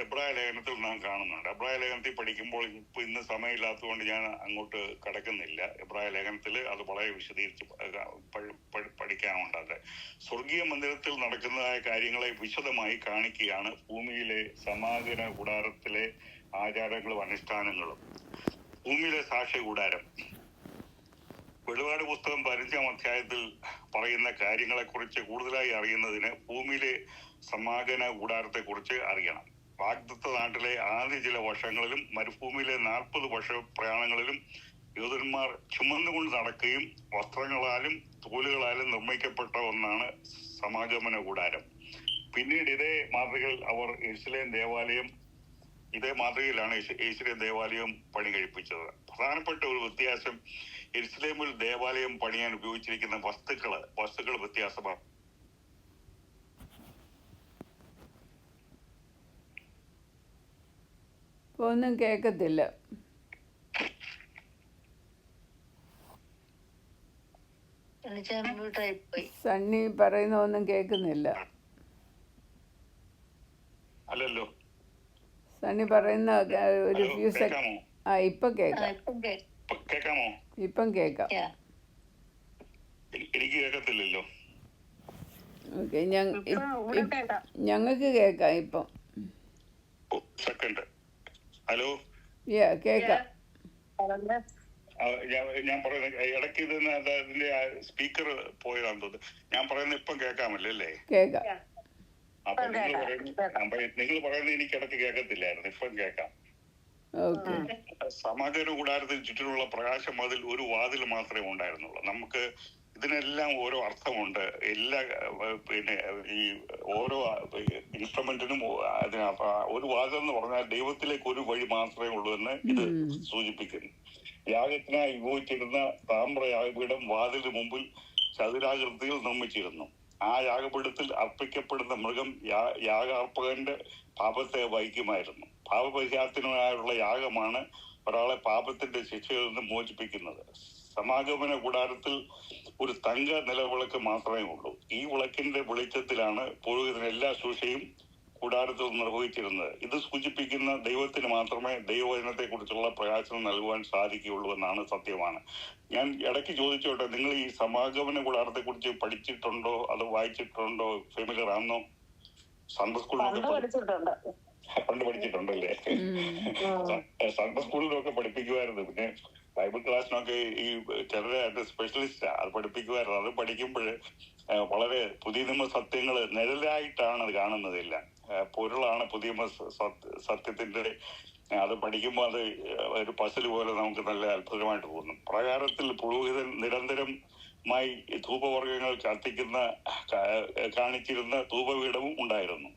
എബ്രായ ലേഖനത്തിൽ നാം കാണുന്നുണ്ട്. എബ്രായ ലേഖനത്തിൽ പഠിക്കുമ്പോൾ ഇന്ന് സമയമില്ലാത്തതുകൊണ്ട് ഞാൻ അങ്ങോട്ട് കടക്കുന്നില്ല. എബ്രായ ലേഖനത്തിൽ അത് വളരെ വിശദീകരിച്ച് പഠിക്കാനുണ്ട്. അത് സ്വർഗീയ മന്ദിരത്തിൽ നടക്കുന്നതായ കാര്യങ്ങളെ വിശദമായി കാണിക്കുകയാണ് ഭൂമിയിലെ സമാഗമന കൂടാരത്തിലെ ആചാരങ്ങളും അനുഷ്ഠാനങ്ങളും. ഭൂമിയിലെ സാക്ഷ്യ കൂടാരം വെളിപാട് പുസ്തകം 15-ാം അധ്യായത്തിൽ പറയുന്ന കാര്യങ്ങളെ കുറിച്ച് കൂടുതലായി അറിയുന്നതിന് ഭൂമിയിലെ സമാഗമന കൂടാരത്തെ കുറിച്ച് അറിയണം. വാഗ്ദത്ത നാട്ടിലെ ആദ്യ ചില വർഷങ്ങളിലും മരുഭൂമിയിലെ 40 വർഷ പ്രയാണങ്ങളിലും യൂദന്മാർ ചുമന്നുകൊണ്ട് നടക്കുകയും വസ്ത്രങ്ങളാലും തോലുകളാലും നിർമ്മിക്കപ്പെട്ട ഒന്നാണ് സമാഗമന കൂടാരം. പിന്നീട് ഇതേ മാതൃകയിലാണ് യെരൂശലേം ദേവാലയം പണി കഴിപ്പിച്ചത്. പ്രധാനപ്പെട്ട ഒരു വ്യത്യാസം, യെരൂശലേമിൽ ദേവാലയം പണിയാൻ ഉപയോഗിച്ചിരിക്കുന്ന വസ്തുക്കൾ വ്യത്യാസമാണ്. ഒന്നും കേക്കത്തില്ല. സണ്ണി പറയുന്ന ഒന്നും കേൾക്കുന്നില്ല. അല്ലല്ലോ, സണ്ണി പറയുന്ന ഒരു ഫ്യൂ സെക്കൻഡ്. ഇപ്പം കേൾക്കാം. ഇപ്പം കേൾക്കാം. എനിക്ക് കേൾക്കത്തില്ലല്ലോ. ഓക്കെ, ഞങ്ങൾക്ക് കേൾക്കാം ഇപ്പം. സെക്കൻഡ്. ഹലോ, കേൾക്കാം. ഞാൻ പറയുന്നത് ഇടയ്ക്ക് ഇതിന്റെ സ്പീക്കർ പോയതാണെന്ന് തോന്നുന്നു. ഞാൻ പറയുന്നത് ഇപ്പം കേൾക്കാമല്ലോ അല്ലേ? കേൾക്കാം. അപ്പൊ നിങ്ങൾ പറയുന്നത് എനിക്ക് ഇടയ്ക്ക് കേൾക്കത്തില്ലായിരുന്നു. ഇപ്പം കേൾക്കാം. സമാഗമന കൂടാരത്തിന് ചുറ്റിലുള്ള പ്രകാശം മതിൽ ഒരു വാതിൽ മാത്രമേ ഉണ്ടായിരുന്നുള്ളൂ. നമുക്ക് ഇതിനെല്ലാം ഓരോ അർത്ഥമുണ്ട്. എല്ലാ ഈ ഓരോ ഇൻസ്ട്രുമെന്റിനും ഒരു വാതിൽ എന്ന് പറഞ്ഞാൽ ദൈവത്തിലേക്ക് ഒരു വഴി മാത്രമേ ഉള്ളൂ എന്ന് ഇത് സൂചിപ്പിക്കുന്നു. യാഗത്തിനായി ഉപയോഗിച്ചിരുന്ന താമ്ര യാഗപീഠം വാതിലിന് മുമ്പിൽ ചതുരാകൃതിയിൽ നിർമ്മിച്ചിരുന്നു. ആ യാഗപീഠത്തിൽ അർപ്പിക്കപ്പെടുന്ന മൃഗം യാഗാർപ്പകന്റെ പാപത്തെ വഹിക്കുമായിരുന്നു. പാപപരിഹാരത്തിനായുള്ള യാഗമാണ് ഒരാളെ പാപത്തിന്റെ ശിക്ഷയിൽ നിന്ന് മോചിപ്പിക്കുന്നത്. സമാഗമന കൂടാരത്തിൽ ഒരു തങ്ക നിലവിളക്ക് മാത്രമേ ഉള്ളൂ. ഈ വിളക്കിന്റെ വെളിച്ചത്തിലാണ് പുരോഹിതൻ എല്ലാ ശുശ്രൂഷയും കൂടാരത്തിൽ നിർവഹിച്ചിരുന്നത്. ഇത് സൂചിപ്പിക്കുന്ന ദൈവത്തിന് മാത്രമേ ദൈവവചനത്തെ കുറിച്ചുള്ള പ്രകാശനം നൽകുവാൻ സാധിക്കുകയുള്ളൂ എന്നാണ് സത്യമാണ്. ഞാൻ ഇടയ്ക്ക് ചോദിച്ചോട്ടെ, നിങ്ങൾ ഈ സമാഗമന കൂടാരത്തെ കുറിച്ച് പഠിച്ചിട്ടുണ്ടോ, അത് വായിച്ചിട്ടുണ്ടോ, ഫെമിലിയർ ആണോ? സൺഡേ സ്കൂളിലൊക്കെ പണ്ട് പഠിച്ചിട്ടുണ്ടല്ലേ? സൺഡേ സ്കൂളിലൊക്കെ പഠിപ്പിക്കുമായിരുന്നു. പിന്നെ ബൈബിൾ ക്ലാസ്സിനൊക്കെ ഈ ചിലരെ അതിന്റെ സ്പെഷ്യലിസ്റ്റാ, അത് പഠിപ്പിക്കുമായിരുന്നു. അത് പഠിക്കുമ്പോൾ വളരെ പുതിയ നിയമ സത്യങ്ങൾ നിഴലായിട്ടാണ് അത് കാണുന്നതില്ല, പൊരുളാണ് പുതിയ സത്യത്തിന്റെ. അത് പഠിക്കുമ്പോൾ അത് ഒരു പസിൽ പോലെ നമുക്ക് നല്ല അത്ഭുതമായിട്ട് തോന്നും. പ്രകാരത്തിൽ പുരോഹിതൻ നിരന്തരമായി ധൂപവർഗ്ഗങ്ങൾ കാണിച്ചിരുന്ന ധൂപപീഠവും ഉണ്ടായിരുന്നു.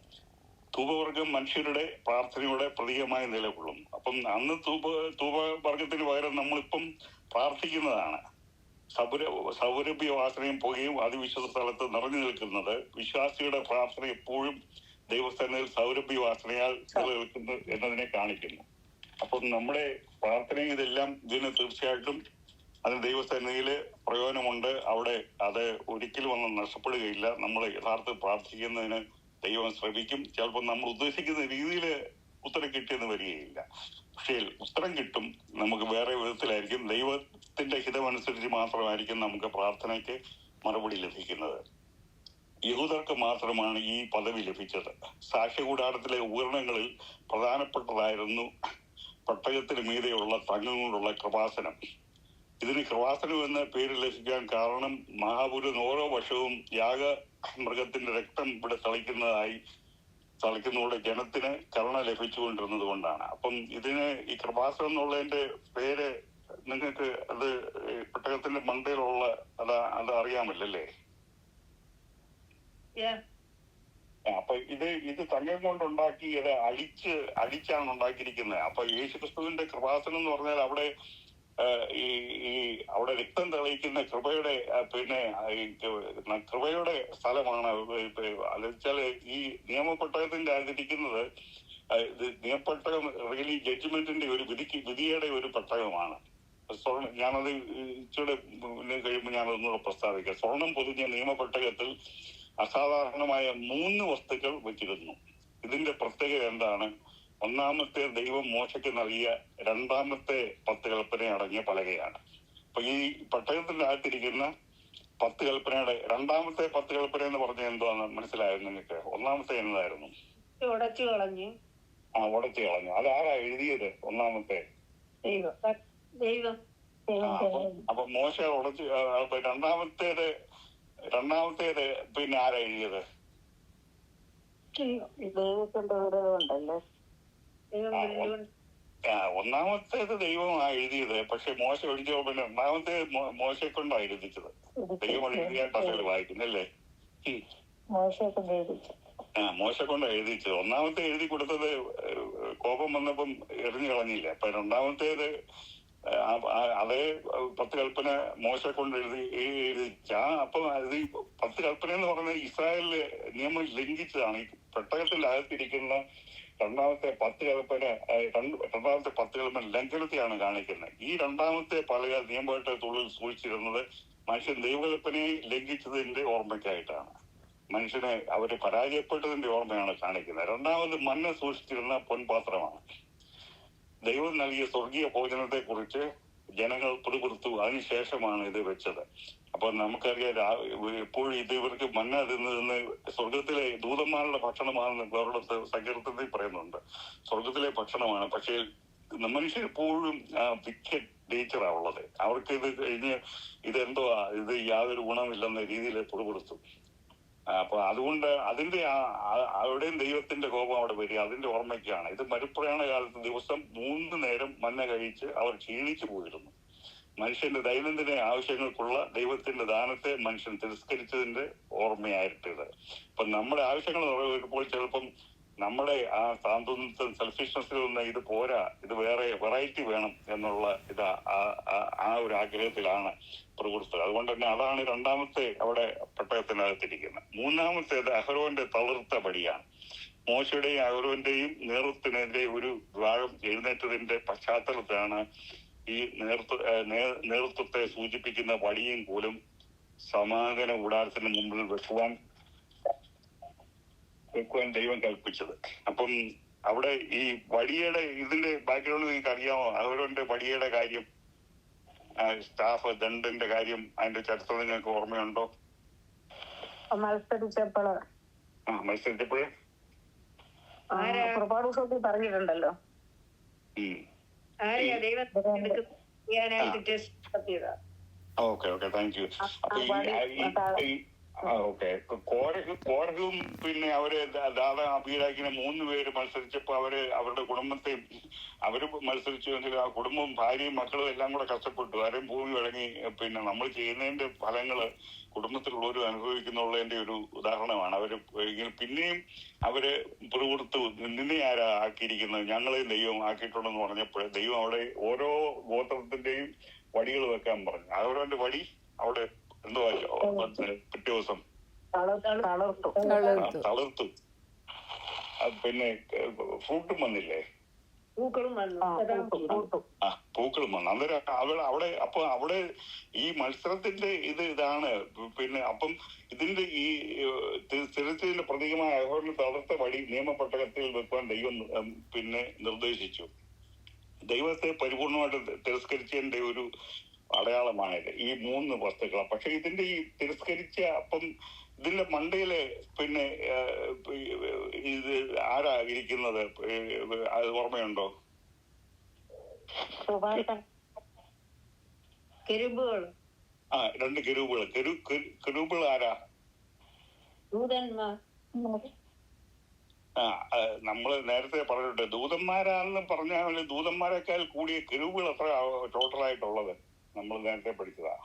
ധൂപവർഗം മനുഷ്യരുടെ പ്രാർത്ഥനയുടെ പ്രതീകമായി നിലകൊള്ളും. അപ്പം അന്ന് ധൂപവർഗത്തിന് പകരം നമ്മളിപ്പം പ്രാർത്ഥിക്കുന്നതാണ്. സൗരഭ്യ വാസനയും പുകയും അതിവിശുദ്ധ സ്ഥലത്ത് നിറഞ്ഞു നിൽക്കുന്നത് വിശ്വാസിയുടെ പ്രാർത്ഥന എപ്പോഴും ദൈവസ്ഥാനത്തിൽ സൗരഭ്യ വാസനയാൽ നിലനിൽക്കുന്നു എന്നതിനെ കാണിക്കുന്നു. അപ്പം നമ്മുടെ പ്രാർത്ഥനയും ഇതെല്ലാം ഇതിന് തീർച്ചയായിട്ടും അതിന് ദൈവസന്നിധിയില് പ്രയോജനമുണ്ട്. അവിടെ അത് ഒരിക്കലും ഒന്നും നഷ്ടപ്പെടുകയില്ല. നമ്മൾ യഥാർത്ഥ പ്രാർത്ഥിക്കുന്നതിന് ദൈവം ശ്രമിക്കും. ചിലപ്പോൾ നമ്മൾ ഉദ്ദേശിക്കുന്ന രീതിയിൽ ഉത്തരം കിട്ടിയെന്ന് വരികയില്ല. പക്ഷേ ഉത്തരം കിട്ടും, നമുക്ക് വേറെ വിധത്തിലായിരിക്കും. ദൈവത്തിന്റെ ഹിതമനുസരിച്ച് മാത്രമായിരിക്കും നമുക്ക് പ്രാർത്ഥനയ്ക്ക് മറുപടി ലഭിക്കുന്നത്. യഹൂദർക്ക് മാത്രമാണ് ഈ പദവി ലഭിച്ചത്. സാക്ഷ്യകൂടാരത്തിലെ ഉപകരണങ്ങളിൽ പ്രധാനപ്പെട്ടതായിരുന്നു പട്ടയത്തിന് മീതെയുള്ള തങ്കം കൊണ്ടുള്ള കൃപാസനം. ഇതിന് കൃപാസനം എന്ന പേര് ലഭിക്കാൻ കാരണം മഹാപുരുഷൻ ഓരോ വർഷവും മൃഗത്തിന്റെ രക്തം ഇവിടെ തളിക്കുന്നതോടെ ജനത്തിന് കരുണ ലഭിച്ചുകൊണ്ടിരുന്നത് കൊണ്ടാണ്. അപ്പം ഇതിന് ഈ കൃപാസനം എന്നുള്ളതിന്റെ പേര് നിങ്ങൾക്ക് അത് പെട്ടകത്തിന്റെ മണ്ടയിലുള്ള അത് അറിയാമല്ലേ? അപ്പൊ ഇത് തങ്കം കൊണ്ടുണ്ടാക്കി അടിച്ചാണ് ഉണ്ടാക്കിയിരിക്കുന്നത്. അപ്പൊ യേശുക്രിസ്തുവിന്റെ കൃപാസനം എന്ന് പറഞ്ഞാൽ അവിടെ അവിടെ രക്തം തെളിയിക്കുന്ന കൃപയുടെ സ്ഥലമാണ്. അത് വെച്ചാല് ഈ നിയമപ്പെട്ടകത്തിന്റെ അതിരിക്കുന്നത് നിയമപ്പെട്ടകം റിയലി ജഡ്ജ്മെന്റിന്റെ ഒരു വിധിയുടെ ഒരു പെട്ടകമാണ്. ഞാനത് ഇച്ചിരി കഴിയുമ്പോൾ ഞാനതൊന്നുകൂടെ പ്രസ്താവിക്കാം. സ്വർണം പൊതിഞ്ഞ നിയമപ്പെട്ടകത്തിൽ അസാധാരണമായ 3 വസ്തുക്കൾ വെച്ചിരുന്നു. ഇതിന്റെ പ്രത്യേകത എന്താണ്? ഒന്നാമത്തെ ദൈവം മോശയ്ക്ക് നൽകിയ രണ്ടാമത്തെ 10 കൽപ്പന അടങ്ങിയ പലകയാണ്. അപ്പൊ ഈ പെട്ടകത്തിന്റെ അകത്തിരിക്കുന്ന 10 കൽപ്പനയുടെ രണ്ടാമത്തെ 10 കൽപ്പന എന്ന് പറഞ്ഞാൽ എന്താന്ന് മനസ്സിലായോ നിങ്ങൾക്ക്? ഒന്നാമത്തെ എന്തായിരുന്നു? ഉടച്ചു കളഞ്ഞു. ഉടച്ചു കളഞ്ഞു. അതാരാ എഴുതിയത്? ഒന്നാമത്തെ ദൈവം. അപ്പൊ മോശ ഉടച്ചു. രണ്ടാമത്തേത് പിന്നെ ആരാ എഴുതിയത്? ഒന്നാമത്തേത് ദൈവമാ എഴുതിയത്. പക്ഷെ മോശ എഴുതിയോ? പിന്നെ രണ്ടാമത്തേത് മോശയെ കൊണ്ടാണ് എഴുതിച്ചത്. ദൈവം എഴുതിയായിട്ടല്ലേ വായിക്കുന്നല്ലേ? മോശ കൊണ്ടാണ് എഴുതിച്ചത്. ഒന്നാമത്തെ എഴുതി കൊടുത്തത് കോപം വന്നപ്പം എറിഞ്ഞു കളഞ്ഞില്ല. അപ്പൊ രണ്ടാമത്തേത് അതേ 10 കൽപ്പന മോശ കൊണ്ട് എഴുതിച്ച. അപ്പൊ അത് 10 കൽപ്പന എന്ന് പറഞ്ഞാൽ ഇസ്രായേലിലെ നിയമം ലംഘിച്ചതാണ്. ഈ പെട്ടകത്തിൽ അകത്തിരിക്കുന്ന രണ്ടാമത്തെ 10 കൽപ്പന ലംഘനത്തെയാണ് കാണിക്കുന്നത്. ഈ രണ്ടാമത്തെ പലക നിയമപ്പെട്ടകത്തുള്ളിൽ സൂക്ഷിച്ചിരുന്നത് മനുഷ്യൻ ദൈവകൽപ്പനയെ ലംഘിച്ചതിന്റെ ഓർമ്മയ്ക്കായിട്ടാണ്. മനുഷ്യനെ അവര് പരാജയപ്പെട്ടതിന്റെ ഓർമ്മയാണ് കാണിക്കുന്നത്. രണ്ടാമത് മന്ന സൂക്ഷിച്ചിരുന്ന പൊൻപാത്രമാണ്. ദൈവം നൽകിയ സ്വർഗീയ ഭോജനത്തെ കുറിച്ച് ജനങ്ങൾ പിടികൊടുത്തു. അതിനുശേഷമാണ് ഇത് വെച്ചത്. അപ്പൊ നമുക്കറിയാം എപ്പോഴും ഇവർക്ക് മന്ന തിന്ന് സ്വർഗത്തിലെ ദൂതന്മാരുടെ ഭക്ഷണമാണെന്ന് അവരുടെ സങ്കീർത്തനത്തിൽ പറയുന്നുണ്ട്. സ്വർഗത്തിലെ ഭക്ഷണമാണ്. പക്ഷേ മനുഷ്യരെപ്പോഴും വിക്കറ്റ് നേച്ചറാ ഉള്ളത്. അവർക്ക് ഇത് കഴിഞ്ഞ് ഇതെന്തോ ഇത് യാതൊരു ഗുണമില്ലെന്ന രീതിയിൽ പിടികൊടുത്തു. അപ്പൊ അതുകൊണ്ട് അവിടെയും ദൈവത്തിന്റെ കോപം അവിടെ വരിക അതിന്റെ ഓർമ്മയ്ക്കാണ്. ഇത് മരുപ്രയാണ കാലത്ത് ദിവസം 3 നേരം മന്ന കഴിച്ച് അവർ ക്ഷീണിച്ചു പോയിരുന്നു. മനുഷ്യന്റെ ദൈനംദിന ആവശ്യങ്ങൾക്കുള്ള ദൈവത്തിന്റെ ദാനത്തെ മനുഷ്യൻ തിരസ്കരിച്ചതിന്റെ ഓർമ്മയായിട്ടിത്. അപ്പൊ നമ്മുടെ ആവശ്യങ്ങൾ നിറവേറുമ്പോൾ ചിലപ്പം നമ്മുടെ ആ സാന്ത്വനത്തിൽ സെൽഫിഷ്നെസ്സിൽ നിന്ന് ഇത് പോരാ, ഇത് വേറെ വെറൈറ്റി വേണം എന്നുള്ള ആ ഒരു ആഗ്രഹത്തിലാണ് പ്രകൃതം. അതുകൊണ്ട് തന്നെ അതാണ് രണ്ടാമത്തെ അവിടെ പെട്ടകത്തിനകത്തിരിക്കുന്നത്. മൂന്നാമത്തേത് അഹരോന്റെ തളിർത്ത പടിയാണ്. മോശയുടെയും അഹരോന്റെയും നേതൃത്വത്തിനെതിരെ ഒരു വിഭാഗം എഴുന്നേറ്റതിന്റെ പശ്ചാത്തലത്തിലാണ് ഈ നേതൃത്വത്തെ സൂചിപ്പിക്കുന്ന വടിയും കോലും സമാഗമന കൂടാരത്തിന് മുമ്പിൽ വെക്കുവാൻ ദൈവം കൽപ്പിച്ചത്. അപ്പം അവിടെ ഈ വടിയുടെ ഇതിന്റെ ബാക്ക്ഗ്രൗണ്ട് നിങ്ങൾക്ക് അറിയാമോ? അഹരോന്റെ വടിയുടെ കാര്യം, സ്റ്റാഫ് ദണ്ഡിന്റെ കാര്യം, അതിന്റെ ചരിത്രം നിങ്ങൾക്ക് ഓർമ്മയുണ്ടോ? മത്സരിച്ചപ്പോഴ് പറഞ്ഞിട്ടുണ്ടല്ലോ. Okay thank you. കോരഹും പിന്നെ അവര് അബീരാക്കിനെ 3 പേര് മത്സരിച്ചപ്പോ അവരുടെ കുടുംബത്തെയും അവര് മത്സരിച്ചുവെങ്കിൽ ആ കുടുംബവും ഭാര്യയും മക്കളും എല്ലാം കൂടെ കഷ്ടപ്പെട്ടു. ആരും ഭൂമി വഴങ്ങി. പിന്നെ നമ്മൾ ചെയ്യുന്നതിന്റെ ഫലങ്ങള് കുടുംബത്തിലുള്ളവരും അനുഭവിക്കുന്നുള്ളതിന്റെ ഒരു ഉദാഹരണമാണ്. പിന്നെയും അവര് പിറുകൊടുത്തു. നിന്നെ ആരാ ആക്കിയിരിക്കുന്നത്? ഞങ്ങളെയും ദൈവം ആക്കിയിട്ടുണ്ടെന്ന് പറഞ്ഞപ്പോൾ ദൈവം അവിടെ ഓരോ ഗോത്രത്തിന്റെയും വടികൾ വെക്കാൻ പറഞ്ഞു. അവരവന്റെ വടി അവിടെ എന്തോ പിറ്റേ ദിവസം തളിർത്തു. പിന്നെ ഫ്രൂട്ടും വന്നില്ലേ? പൂക്കളും വന്നു. അന്നേരം അവിടെ ഈ മത്സരത്തിന്റെ ഇതാണ്. പിന്നെ അപ്പം ഇതിന്റെ ഈ തിരച്ചിലിന്റെ പ്രതീകമായ അഹരോന്റെ തളർത്ത വടി നിയമപ്പെട്ടകത്തിൽ വെക്കുവാൻ ദൈവം പിന്നെ നിർദ്ദേശിച്ചു. ദൈവത്തെ പരിപൂർണമായിട്ട് തിരസ്കരിച്ചതിന്റെ ഒരു അടയാളമായത് ഈ 3 വസ്തുക്കൾ. പക്ഷെ ഇതിന്റെ ഈ തിരസ്കരിച്ച അപ്പം ഇതിന്റെ മണ്ടയില് പിന്നെ ഇത് ആരാ ഇരിക്കുന്നത്? അത് ഓർമ്മയുണ്ടോ? കെരുബുകൾ, രണ്ട് കെരൂബുകൾ. കെരൂബുകൾ ആരാ? ദൂതന്മാർ. നമ്മള് നേരത്തെ പറഞ്ഞിട്ടുണ്ട് ദൂതന്മാരാണെന്ന് പറഞ്ഞാൽ ദൂതന്മാരെക്കാൾ കൂടിയ കെരൂബുകൾ എത്ര ടോട്ടലായിട്ടുള്ളത് നമ്മൾ നേരത്തെ പഠിച്ചതാ.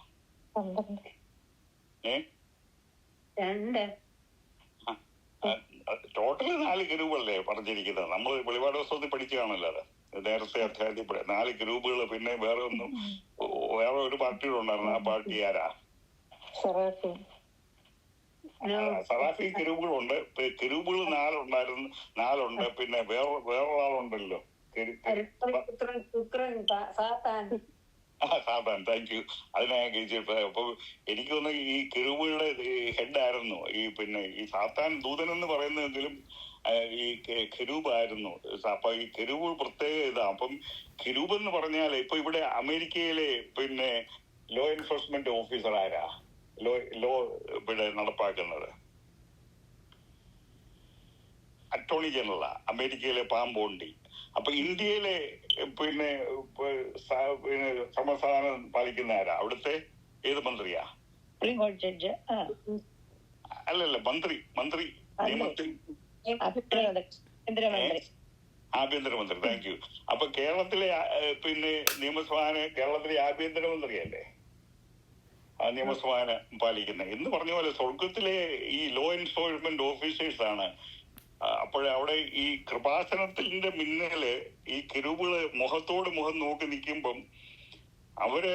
ടോട്ടല് 4 കെരൂബുകളല്ലേ പറഞ്ഞിരിക്കുന്നത്. നമ്മൾ വെളിപാട് പുസ്തകത്തിൽ പഠിക്കുകയാണല്ലോ അത്. നേരത്തെ അധ്യായത്തിൽ 4 കെരൂബുകൾ. പിന്നെ വേറെ ഒരു പാർട്ടിയുടെ ഉണ്ടായിരുന്നു. ആ പാർട്ടി ആരാ? സറാഫി കെരൂബുകളുണ്ട്. കെരൂബുകൾ 4 പിന്നെ വേറൊരാളുണ്ടല്ലോ, സാത്താൻ. Thank you. അതിനെ അപ്പൊ എനിക്ക് തോന്നുന്നു ഈ കെരൂബുകളുടെ ഹെഡ് ആയിരുന്നു ഈ സാത്താൻ. ദൂതൻ എന്ന് പറയുന്നതെങ്കിലും ഈ കെരൂബായിരുന്നു. അപ്പൊ ഈ കെരൂബ് പ്രത്യേക ഇതാ. അപ്പം കെരൂബ് എന്ന് പറഞ്ഞാല് ഇപ്പൊ ഇവിടെ അമേരിക്കയിലെ പിന്നെ ലോ എൻഫോഴ്സ്മെന്റ് ഓഫീസർ ആരാ? ലോ ഇവിടെ നടപ്പാക്കുന്നത് അറ്റോർണി ജനറലാ, അമേരിക്കയിലെ പാംബോണ്ടി. അപ്പൊ ഇന്ത്യയിലെ പിന്നെ ക്രമസമാധാനം പാലിക്കുന്ന ആരാ? അവിടുത്തെ ഏത് മന്ത്രിയാ? അല്ലല്ല, മന്ത്രി നിയമത്തിൽ ആഭ്യന്തരമന്ത്രി. Thank you. അപ്പൊ കേരളത്തിലെ പിന്നെ നിയമസഭാന് കേരളത്തിലെ ആഭ്യന്തരമന്ത്രിയല്ലേ ആ നിയമസഭാന് പാലിക്കുന്നത്. എന്ന് പറഞ്ഞ പോലെ സ്വർഗത്തിലെ ഈ ലോ എൻഫോഴ്സ്മെന്റ് ഓഫീസേഴ്സ് ആണ്. അപ്പോഴവിടെ ഈ കൃപാസനത്തിന്റെ മുന്നില് ഈ കെരൂബുകള് മുഖത്തോട് മുഖം നോക്കി നിൽക്കുമ്പം അവര്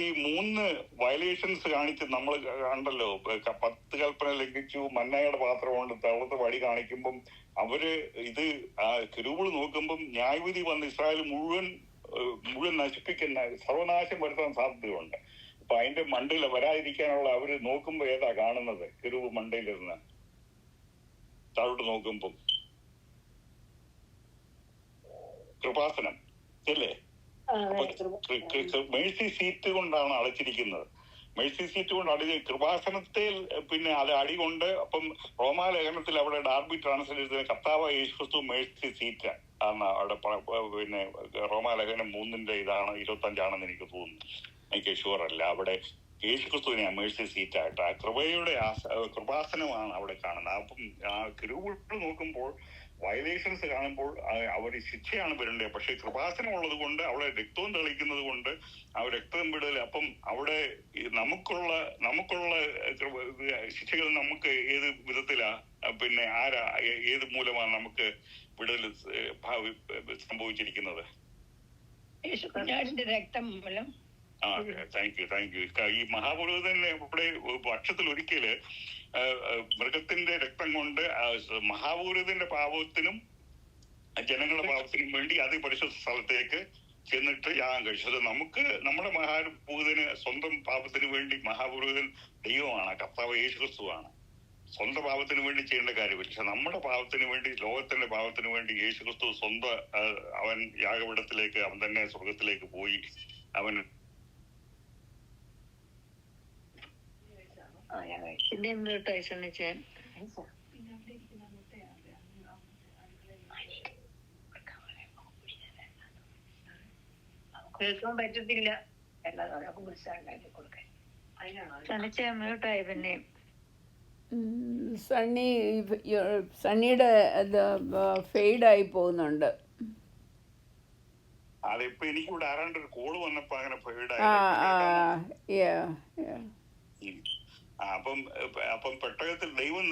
ഈ 3 വയലേഷൻസ് കാണിച്ച് നമ്മൾ കണ്ടല്ലോ. 10 കൽപ്പന ലംഘിച്ചു, മന്നയുടെ പാത്രം കൊണ്ട് തളർത്ത് വടി കാണിക്കുമ്പം അവര് കെരൂബുകൾ നോക്കുമ്പം ന്യായവിധി വന്ന് ഇസ്രായേൽ മുഴുവൻ നശിപ്പിക്കുന്ന സർവനാശം വരുത്താൻ സാധ്യതയുണ്ട്. അപ്പൊ അതിന്റെ മണ്ടയിൽ വരാതിരിക്കാനുള്ള അവര് നോക്കുമ്പോ ഏതാ കാണുന്നത്? കെരൂബ് മണ്ടയിലിരുന്ന് താഴോട്ട് നോക്കുമ്പം കൃപാസനം അല്ലേ? മേഴ്സി സീറ്റ് കൊണ്ടാണ് അടച്ചിരിക്കുന്നത്. മേഴ്സി സീറ്റ് കൊണ്ട് കൃപാസനത്തെ പിന്നെ അത് അടികൊണ്ട്. അപ്പം റോമാലേഖനത്തിൽ അവിടെ ഡാർബി ട്രാൻസ്ലേറ്റ് കർത്താവ് യേശുക്രിസ്തു മേഴ്സി സീറ്റ് ആണ് അവിടെ. പിന്നെ റോമാലേഖനം 3 ഇതാണ് 25 എനിക്ക് തോന്നുന്നു. എനിക്ക് ഷുവർ അല്ല. അവിടെ യേശുക്രിസ്തുവിനെ മേഴ്സി സീറ്റായിട്ട് ആ കൃപയുടെ കൃപാസനമാണ് അവിടെ കാണുന്നത്. അപ്പം ആ കെരൂബുകൾ നോക്കുമ്പോൾ വയലേഷൻസ് കാണുമ്പോൾ അവര് ശിക്ഷയാണ് വരേണ്ടത്. പക്ഷെ കൃപാസനം ഉള്ളത് കൊണ്ട് അവിടെ രക്തവും തെളിക്കുന്നത് കൊണ്ട് ആ രക്തം വിടൽ. അപ്പം അവിടെ നമുക്കുള്ള ശിക്ഷകൾ നമുക്ക് ഏത് വിധത്തിലാ പിന്നെ ആരാ ഏത് മൂലമാണ് നമുക്ക് വിടൽ സംഭവിച്ചിരിക്കുന്നത്? രക്തം മൂലം. Thank you. ഈ മഹാപുരോഹിതനെ ഇവിടെ വർഷത്തിൽ ഒരിക്കല് മൃഗത്തിന്റെ രക്തം കൊണ്ട് മഹാപുരോഹിതന്റെ പാപത്തിനും ജനങ്ങളുടെ പാപത്തിനും വേണ്ടി അതിപരിശുദ്ധ സ്ഥലത്തേക്ക് ചെന്നിട്ട് യാഗം കഴിച്ചത്. നമ്മുടെ മഹാപുരോഹിതന് സ്വന്തം പാപത്തിന് വേണ്ടി മഹാപുരോഹിതൻ ദൈവമാണ്, കർത്താവ് യേശുക്രിസ്തുവാണ്. സ്വന്തം പാപത്തിന് വേണ്ടി ചെയ്യേണ്ട കാര്യമില്ല. പക്ഷെ നമ്മുടെ പാപത്തിന് വേണ്ടി, ലോകത്തിന്റെ പാപത്തിന് വേണ്ടി യേശുക്രിസ്തു അവൻ യാഗപീഠത്തിലേക്ക് അവൻ തന്നെ സ്വർഗത്തിലേക്ക് പോയി. അവൻ കേൾക്കാൻ പറ്റത്തില്ല. പിന്നെ സണ്ണിയുടെ ഫെയ്ഡായി പോകുന്നുണ്ട്. അതിപ്പോ എനിക്കിവിടെ ആരാണ്ട് ഒരു കോള് വന്നപ്പോ അങ്ങനെ ഫെയ്ഡായി. അപ്പം പെട്ടകത്തിൽ ദൈവം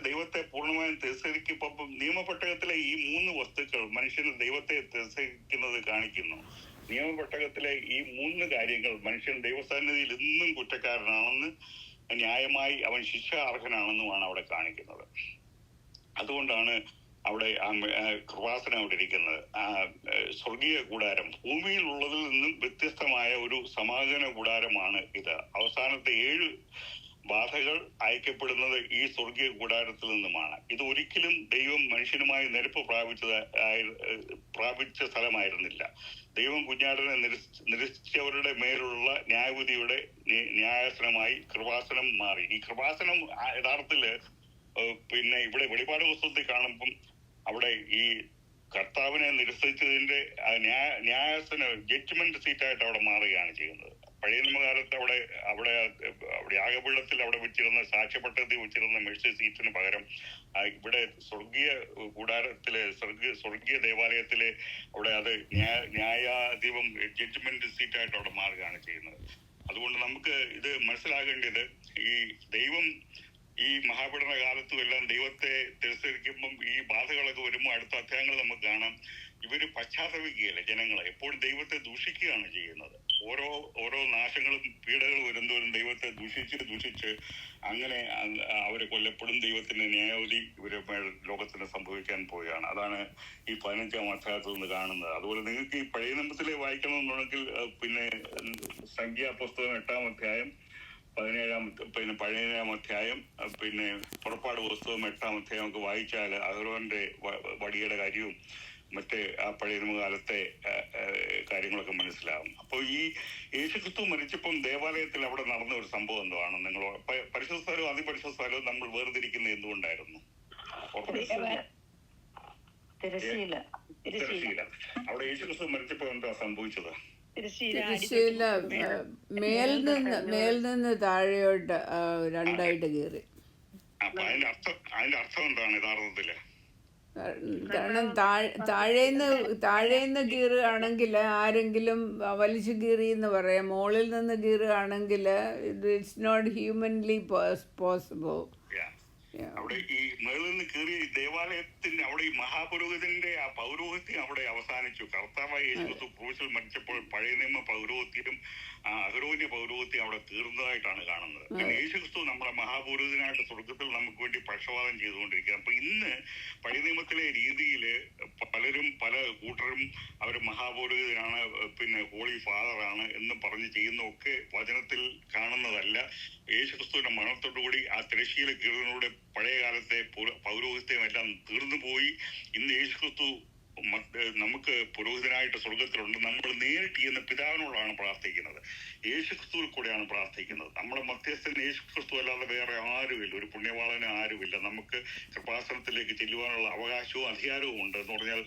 ദൈവത്തെ പൂർണ്ണമായും തിരസ്കരിക്കും. നിയമപെട്ടകത്തിലെ ഈ 3 വസ്തുക്കൾ മനുഷ്യന് ദൈവത്തെ തിരസ്കരിക്കുന്നത് കാണിക്കുന്നു. നിയമപെട്ടകത്തിലെ ഈ 3 കാര്യങ്ങൾ മനുഷ്യൻ ദൈവസന്നിധിയിൽ എന്നും കുറ്റക്കാരനാണെന്ന്, ന്യായമായി അവൻ ശിക്ഷ അർഹനാണെന്നുമാണ് അവിടെ കാണിക്കുന്നത്. അതുകൊണ്ടാണ് അവിടെ കൃപാസനം അവിടെ ഇരിക്കുന്നത്. സ്വർഗീയ കൂടാരം ഭൂമിയിൽ ഉള്ളതിൽ നിന്നും വ്യത്യസ്തമായ ഒരു സമാഗമന കൂടാരമാണ് ഇത്. അവസാനത്തെ 7 ബാധകൾ അയക്കപ്പെടുന്നത് ഈ സ്വർഗീയ കൂടാരത്തിൽ നിന്നുമാണ്. ഇത് ഒരിക്കലും ദൈവം മനുഷ്യനുമായി നിരപ്പ് പ്രാപിച്ച സ്ഥലമായിരുന്നില്ല. ദൈവം കുഞ്ഞാടിനെ നിരസിച്ചവരുടെ മേലുള്ള ന്യായവിധിയുടെ ന്യായാസനമായി കൃപാസനം മാറി. ഈ കൃപാസനം യഥാർത്ഥത്തില് പിന്നെ ഇവിടെ വെളിപാട് പുസ്തകത്തിൽ കാണുമ്പം അവിടെ ഈ കർത്താവിനെ നിരസിച്ചതിന്റെ ന്യായാസന ജഡ്ജ്മെന്റ് സീറ്റായിട്ട് അവിടെ മാറുകയാണ് ചെയ്യുന്നത്. പഴയ നിയമകാലത്ത് അവിടെ അവിടെ അവിടെ യാഗപീഠത്തിൽ അവിടെ വെച്ചിരുന്ന സാക്ഷ്യപട്ടത്തിൽ വെച്ചിരുന്ന മെഴ്സി സീറ്റിന് പകരം ഇവിടെ സ്വർഗീയ കൂടാരത്തിലെ സ്വർഗീയ ദേവാലയത്തിലെ അവിടെ അത് ന്യായാധിപം ജഡ്ജ്മെന്റ് സീറ്റായിട്ട് അവിടെ മാറുകയാണ് ചെയ്യുന്നത്. അതുകൊണ്ട് നമുക്ക് ഇത് മനസ്സിലാകേണ്ടത്, ഈ ദൈവം ഈ മഹാപഠന കാലത്തും എല്ലാം ദൈവത്തെ തിരസ്കരിക്കുമ്പം ഈ ബാധകളൊക്കെ വരുമ്പോൾ അടുത്ത അധ്യായങ്ങൾ നമുക്ക് കാണാം, ഇവര് പശ്ചാത്തപിക്കുകയല്ല, ജനങ്ങളെ എപ്പോഴും ദൈവത്തെ ദൂഷിക്കുകയാണ് ചെയ്യുന്നത്. ഓരോ നാശങ്ങളും പീഡകളും വരുന്നവരും ദൈവത്തെ ദൂഷിച്ച് അങ്ങനെ അവര് കൊല്ലപ്പെടും. ദൈവത്തിന്റെ ന്യായവിധി ഇവരെ ലോകത്തിന് സംഭവിക്കാൻ പോവുകയാണ്. അതാണ് ഈ 15-ാം അധ്യായത്തിൽ നിന്ന് കാണുന്നത്. അതുപോലെ നിങ്ങൾക്ക് ഈ പഴയ നിയമത്തിലെ വായിക്കണമെന്നുണ്ടെങ്കിൽ പിന്നെ സംഖ്യാപുസ്തകം 8-ാം അധ്യായം, 17-ാം അധ്യായം, പിന്നെ പുറപ്പാട് പുസ്തകം 8-ാം അധ്യായം ഒക്കെ വായിച്ചാൽ അഹരോന്റെ വടിയുടെ കാര്യവും മറ്റേ ആ പഴയ കാലത്തെ കാര്യങ്ങളൊക്കെ മനസ്സിലാവും. അപ്പോൾ ഈ യേശുക്രിസ്തു മരിച്ചപ്പം ദേവാലയത്തിൽ അവിടെ നടന്ന ഒരു സംഭവം എന്താണ്? നിങ്ങൾ പരിശുദ്ധ സ്ഥലവും അതിപരിശുദ്ധ സ്ഥലവും നമ്മൾ വേർതിരിക്കുന്നത് എന്തുകൊണ്ടായിരുന്നു? തിരശ്ശീല. അവിടെ യേശുക്രിസ്തു മരിച്ചപ്പോ എന്താ സംഭവിച്ചത്? തിരശ്ശീല മേൽ നിന്ന് താഴെയോട്ട് രണ്ടായിട്ട് കീറി. അപ്പൊ അതിന്റെ അർത്ഥം എന്താണ് യഥാർത്ഥത്തില്? കാരണം താഴേന്ന് കീറുകയാണെങ്കിൽ ആരെങ്കിലും വലിച്ചു കീറി എന്ന് പറയാം. മുകളിൽ നിന്ന് കീറുകയാണെങ്കിൽ ഇറ്റ്സ് നോട്ട് ഹ്യൂമൻലി പോസിബിൾ. അവിടെ ഈ മേളിൽ നിന്ന് കീറി ദേവാലയത്തിന്റെ അവിടെ ഈ മഹാപുരോഹിതന്റെ ആ പൗരോഹിത്യം അവിടെ അവസാനിച്ചു. കർത്താവായ യേശുക്രിസ്തു ക്രൂശിൽ മരിച്ചപ്പോൾ പഴയ നിയമ പൗരോഹിത്യം അഹരോന്യ പൗരോഹിത്യം അവിടെ തീർന്നതായിട്ടാണ് കാണുന്നത്. കാരണം യേശുക്രിസ്തു നമ്മുടെ മഹാപുരോഹിതനായിട്ട് സ്വർഗത്തിൽ നമുക്ക് വേണ്ടി പക്ഷപാതം ചെയ്തുകൊണ്ടിരിക്കുക. അപ്പൊ ഇന്ന് പഴയ നിയമത്തിലെ രീതിയില് പലരും പല കൂട്ടരും അവർ മഹാപുരോഹിതനാണ്, പിന്നെ ഹോളി ഫാദറാണ് എന്ന് പറഞ്ഞ് ചെയ്യുന്നതൊക്കെ വചനത്തിൽ കാണുന്നതല്ല. യേശുക്രിസ്തുവിന്റെ മരണത്തോടുകൂടി ആ തിരശ്ശീല കീറിനോട് പഴയ കാലത്തെ പൗരോഹിത്യം എല്ലാം തീർന്നു പോയി. ഇന്ന് യേശുക്രിസ്തു നമുക്ക് പുരോഹിതനായിട്ട് സ്വർഗത്തിലുണ്ട്. നമ്മൾ നേരിട്ട് ചെയ്യുന്ന പിതാവിനോടാണ് പ്രാർത്ഥിക്കുന്നത്, യേശുക്രിസ്തുവിൽ കൂടെയാണ് പ്രാർത്ഥിക്കുന്നത്. നമ്മുടെ മധ്യസ്ഥൻ യേശുക്രിസ്തു അല്ലാതെ വേറെ ആരുമില്ല, ഒരു പുണ്യവാളന് ആരുമില്ല. നമുക്ക് കൃപാസനത്തിലേക്ക് ചെല്ലുവാനുള്ള അവകാശവും അധികാരവും ഉണ്ട്. എന്ന് പറഞ്ഞാൽ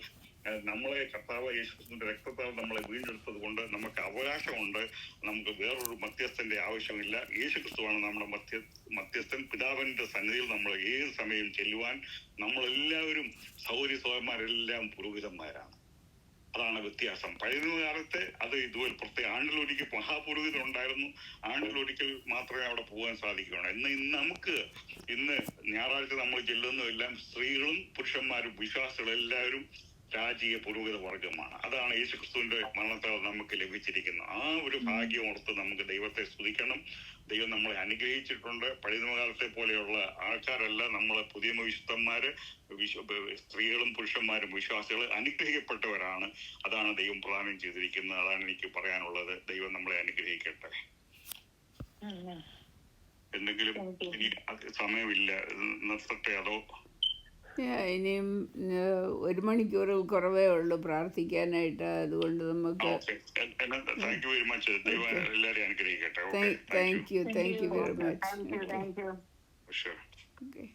നമ്മളെ കർത്താവ് യേശുക്രിസ്തുവിന്റെ രക്തത്താൽ നമ്മളെ വീണ്ടെടുത്തത് കൊണ്ട് നമുക്ക് അവകാശമുണ്ട്. നമുക്ക് വേറൊരു മധ്യസ്ഥന്റെ ആവശ്യമില്ല. യേശുക്രിസ്തുവാണ് നമ്മുടെ മധ്യസ്ഥൻ. പിതാവിന്റെ സന്നിധിയിൽ നമ്മൾ ഏത് സമയം ചെല്ലുവാൻ നമ്മളെല്ലാവരും സൗകര്യസ്വന്മാരെല്ലാം പുരോഹിതന്മാരാണ്. അതാണ് വ്യത്യാസം. പഴയ കാലത്ത് അത് ഇതുപോലെ പ്രത്യേക ആണ്ടിലൊരിക്കൽ മഹാപുരോഹിതൻ ഉണ്ടായിരുന്നു. ആണ്ടിലൊരിക്കൽ മാത്രമേ അവിടെ പോകാൻ സാധിക്കുകയുള്ളൂ. ഇന്ന് ഞായറാഴ്ച നമ്മൾ ചെല്ലുന്നതെല്ലാം സ്ത്രീകളും പുരുഷന്മാരും വിശ്വാസികളും എല്ലാവരും രാജീയ പുരോഹിത വർഗമാണ്. അതാണ് യേശുക്രിസ്തുവിന്റെ മരണത്താൽ നമുക്ക് ലഭിച്ചിരിക്കുന്നത്. ആ ഒരു ഭാഗ്യം ഓർത്ത് നമുക്ക് ദൈവത്തെ സ്തുതിക്കണം. ദൈവം നമ്മളെ അനുഗ്രഹിച്ചിട്ടുണ്ട്. പഴയ കാലത്തെ പോലെയുള്ള ആൾക്കാരല്ല നമ്മളെ പുതിയ വിശുദ്ധന്മാര്, സ്ത്രീകളും പുരുഷന്മാരും വിശ്വാസികൾ അനുഗ്രഹിക്കപ്പെട്ടവരാണ്. അതാണ് ദൈവം പ്രദാനം ചെയ്തിരിക്കുന്നത്. അതാണ് എനിക്ക് പറയാനുള്ളത്. ദൈവം നമ്മളെ അനുഗ്രഹിക്കട്ടെ. എന്തെങ്കിലും ഇനി സമയമില്ല, നിർത്തട്ടെ അതോ? ഇനിയും 1 മണിക്കൂറിൽ കുറവേ ഉള്ളൂ പ്രാർത്ഥിക്കാനായിട്ട്. അതുകൊണ്ട് നമുക്ക് താങ്ക് യു വെരി മച്ച്. ദൈവം എല്ലാവരെയും അനുഗ്രഹിക്കട്ടെ. Thank you very much. Sure. Okay.